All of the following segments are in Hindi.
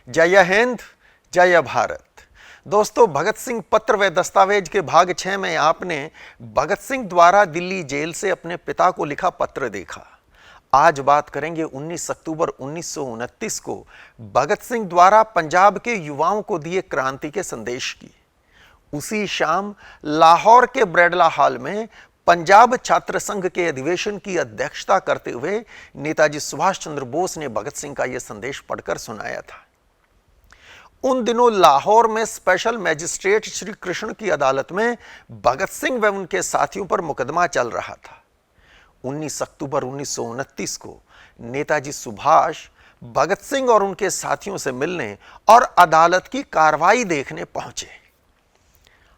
जय हिंद, जय भारत। दोस्तों, भगत सिंह पत्र व दस्तावेज के भाग 6 में आपने भगत सिंह द्वारा दिल्ली जेल से अपने पिता को लिखा पत्र देखा। आज बात करेंगे 19 अक्टूबर 1929 को भगत सिंह द्वारा पंजाब के युवाओं को दिए क्रांति के संदेश की। उसी शाम लाहौर के ब्रेडला हॉल में पंजाब छात्र संघ के अधिवेशन की अध्यक्षता करते हुए नेताजी सुभाष चंद्र बोस ने भगत सिंह का यह संदेश पढ़कर सुनाया था। उन दिनों लाहौर में स्पेशल मैजिस्ट्रेट श्री कृष्ण की अदालत में भगत सिंह व उनके साथियों पर मुकदमा चल रहा था। 19 अक्टूबर 1929 को नेताजी सुभाष भगत सिंह और उनके साथियों से मिलने और अदालत की कार्रवाई देखने पहुंचे।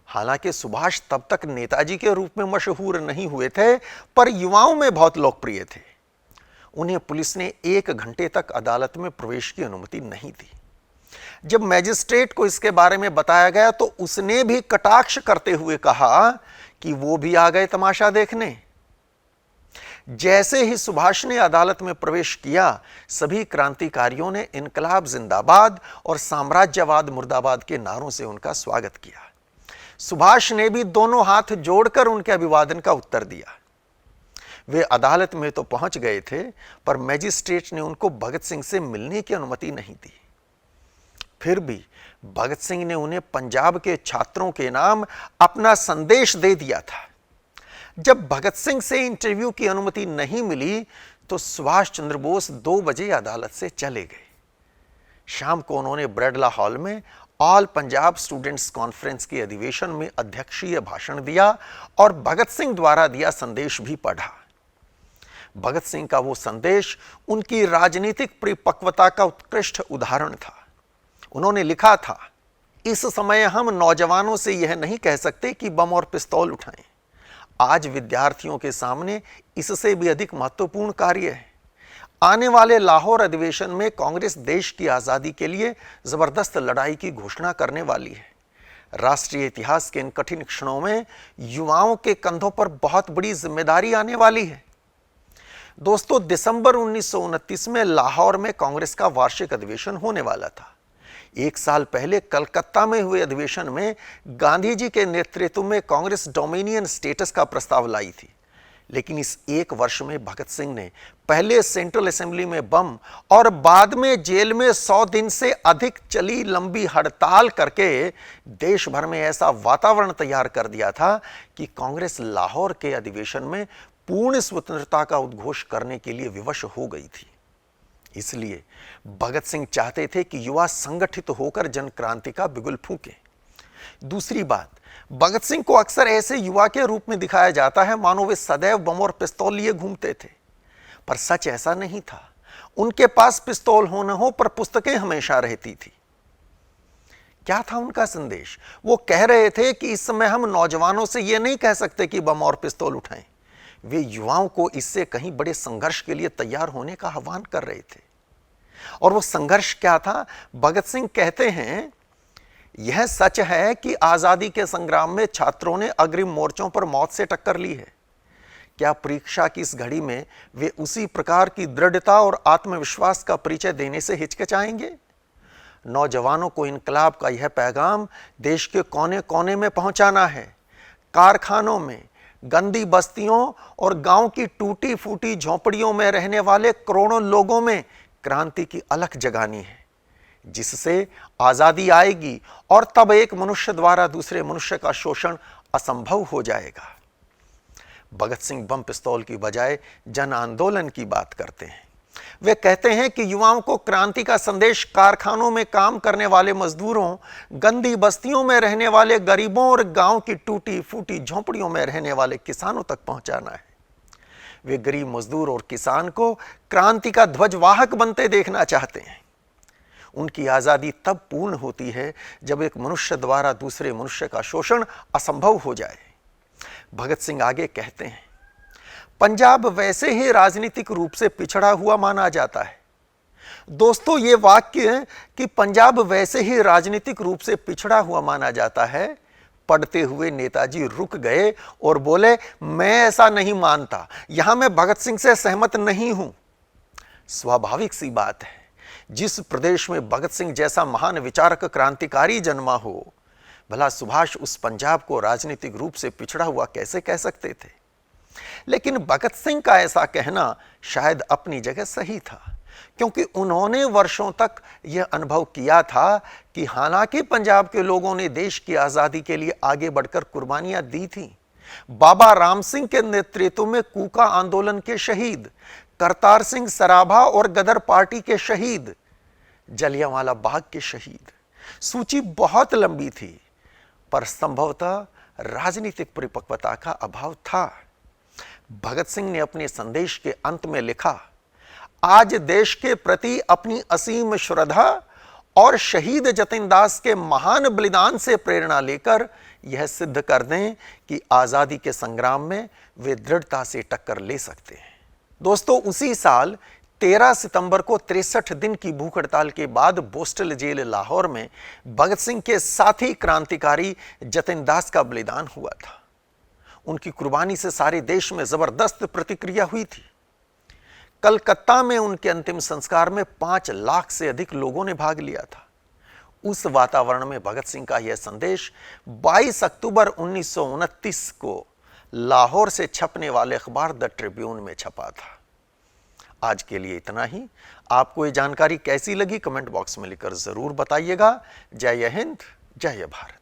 हालांकि सुभाष तब तक नेताजी के रूप में मशहूर नहीं हुए थे, पर युवाओं में बहुत लोकप्रिय थे। उन्हें पुलिस ने 1 घंटे तक अदालत में प्रवेश की अनुमति नहीं दी। जब मैजिस्ट्रेट को इसके बारे में बताया गया तो उसने भी कटाक्ष करते हुए कहा कि वो भी आ गए तमाशा देखने। जैसे ही सुभाष ने अदालत में प्रवेश किया, सभी क्रांतिकारियों ने इनकलाब जिंदाबाद और साम्राज्यवाद मुर्दाबाद के नारों से उनका स्वागत किया। सुभाष ने भी दोनों हाथ जोड़कर उनके अभिवादन का उत्तर दिया। वे अदालत में तो पहुंच गए थे, पर मैजिस्ट्रेट ने उनको भगत सिंह से मिलने की अनुमति नहीं दी। फिर भी भगत सिंह ने उन्हें पंजाब के छात्रों के नाम अपना संदेश दे दिया था। जब भगत सिंह से इंटरव्यू की अनुमति नहीं मिली तो सुभाष चंद्र बोस 2 बजे अदालत से चले गए। शाम को उन्होंने ब्रेडला हॉल में ऑल पंजाब स्टूडेंट्स कॉन्फ्रेंस के अधिवेशन में अध्यक्षीय भाषण दिया और भगत सिंह द्वारा दिया संदेश भी पढ़ा। भगत सिंह का वो संदेश उनकी राजनीतिक परिपक्वता का उत्कृष्ट उदाहरण था। उन्होंने लिखा था, इस समय हम नौजवानों से यह नहीं कह सकते कि बम और पिस्तौल उठाएं। आज विद्यार्थियों के सामने इससे भी अधिक महत्वपूर्ण कार्य है। आने वाले लाहौर अधिवेशन में कांग्रेस देश की आजादी के लिए जबरदस्त लड़ाई की घोषणा करने वाली है। राष्ट्रीय इतिहास के इन कठिन क्षणों में युवाओं के कंधों पर बहुत बड़ी जिम्मेदारी आने वाली है। दोस्तों, दिसंबर 1929 में लाहौर में कांग्रेस का वार्षिक अधिवेशन होने वाला था। 1 साल पहले कलकत्ता में हुए अधिवेशन में गांधी जी के नेतृत्व में कांग्रेस डोमिनियन स्टेटस का प्रस्ताव लाई थी, लेकिन इस 1 वर्ष में भगत सिंह ने पहले सेंट्रल असेंबली में बम और बाद में जेल में 100 दिन से अधिक चली लंबी हड़ताल करके देश भर में ऐसा वातावरण तैयार कर दिया था कि कांग्रेस लाहौर के अधिवेशन में पूर्ण स्वतंत्रता का उद्घोष करने के लिए विवश हो गई थी। इसलिए भगत सिंह चाहते थे कि युवा संगठित होकर जन क्रांति का बिगुल फूंके। दूसरी बात, भगत सिंह को अक्सर ऐसे युवा के रूप में दिखाया जाता है मानो वे सदैव बम और पिस्तौल लिए घूमते थे, पर सच ऐसा नहीं था। उनके पास पिस्तौल हो न हो, पर पुस्तकें हमेशा रहती थी। क्या था उनका संदेश? वो कह रहे थे कि इस समय हम नौजवानों से यह नहीं कह सकते कि बम और पिस्तौल उठाएं। वे युवाओं को इससे कहीं बड़े संघर्ष के लिए तैयार होने का आह्वान कर रहे थे। और वो संघर्ष क्या था? भगत सिंह कहते हैं, यह सच है कि आजादी के संग्राम में छात्रों ने अग्रिम मोर्चों पर मौत से टक्कर ली है। क्या परीक्षा की इस घड़ी में वे उसी प्रकार की दृढ़ता और आत्मविश्वास का परिचय देने से हिचकिचाएंगे? नौजवानों को इनकलाब का यह पैगाम देश के कोने कोने में पहुंचाना है। कारखानों में, गंदी बस्तियों और गांव की टूटी फूटी झोंपड़ियों में रहने वाले करोड़ों लोगों में क्रांति की अलख जगानी है, जिससे आजादी आएगी और तब एक मनुष्य द्वारा दूसरे मनुष्य का शोषण असंभव हो जाएगा। भगत सिंह बम पिस्तौल की बजाय जन आंदोलन की बात करते हैं। वे कहते हैं कि युवाओं को क्रांति का संदेश कारखानों में काम करने वाले मजदूरों, गंदी बस्तियों में रहने वाले गरीबों और गांव की टूटी फूटी झोंपड़ियों में रहने वाले किसानों तक पहुंचाना है। वे गरीब मजदूर और किसान को क्रांति का ध्वजवाहक बनते देखना चाहते हैं। उनकी आजादी तब पूर्ण होती है जब एक मनुष्य द्वारा दूसरे मनुष्य का शोषण असंभव हो जाए। भगत सिंह आगे कहते हैं, पंजाब वैसे ही राजनीतिक रूप से पिछड़ा हुआ माना जाता है। दोस्तों, ये वाक्य कि पंजाब वैसे ही राजनीतिक रूप से पिछड़ा हुआ माना जाता है, पढ़ते हुए नेताजी रुक गए और बोले, मैं ऐसा नहीं मानता, यहां मैं भगत सिंह से सहमत नहीं हूं। स्वाभाविक सी बात है, जिस प्रदेश में भगत सिंह जैसा महान विचारक क्रांतिकारी जन्मा हो, भला सुभाष उस पंजाब को राजनीतिक रूप से पिछड़ा हुआ कैसे कह सकते थे। लेकिन भगत सिंह का ऐसा कहना शायद अपनी जगह सही था, क्योंकि उन्होंने वर्षों तक यह अनुभव किया था कि हालांकि पंजाब के लोगों ने देश की आजादी के लिए आगे बढ़कर कुर्बानियां दी थी, बाबा राम सिंह के नेतृत्व में कूका आंदोलन के शहीद, करतार सिंह सराभा और गदर पार्टी के शहीद, जलियांवाला बाग के शहीद, सूची बहुत लंबी थी, पर संभवतः राजनीतिक परिपक्वता का अभाव था। भगत सिंह ने अपने संदेश के अंत में लिखा, आज देश के प्रति अपनी असीम श्रद्धा और शहीद जतिन दास के महान बलिदान से प्रेरणा लेकर यह सिद्ध कर दें कि आजादी के संग्राम में वे दृढ़ता से टक्कर ले सकते हैं। दोस्तों, उसी साल 13 सितंबर को 63 दिन की भूख हड़ताल के बाद बोस्टल जेल लाहौर में भगत सिंह के साथी क्रांतिकारी जतिन दास का बलिदान हुआ था। उनकी कुर्बानी से सारे देश में जबरदस्त प्रतिक्रिया हुई थी। कलकत्ता में उनके अंतिम संस्कार में 5 लाख से अधिक लोगों ने भाग लिया था। उस वातावरण में भगत सिंह का यह संदेश 22 अक्टूबर 1929 को लाहौर से छपने वाले अखबार द ट्रिब्यून में छपा था। आज के लिए इतना ही। आपको ये जानकारी कैसी लगी कमेंट बॉक्स में लिखकर जरूर बताइएगा। जय हिंद, जय भारत।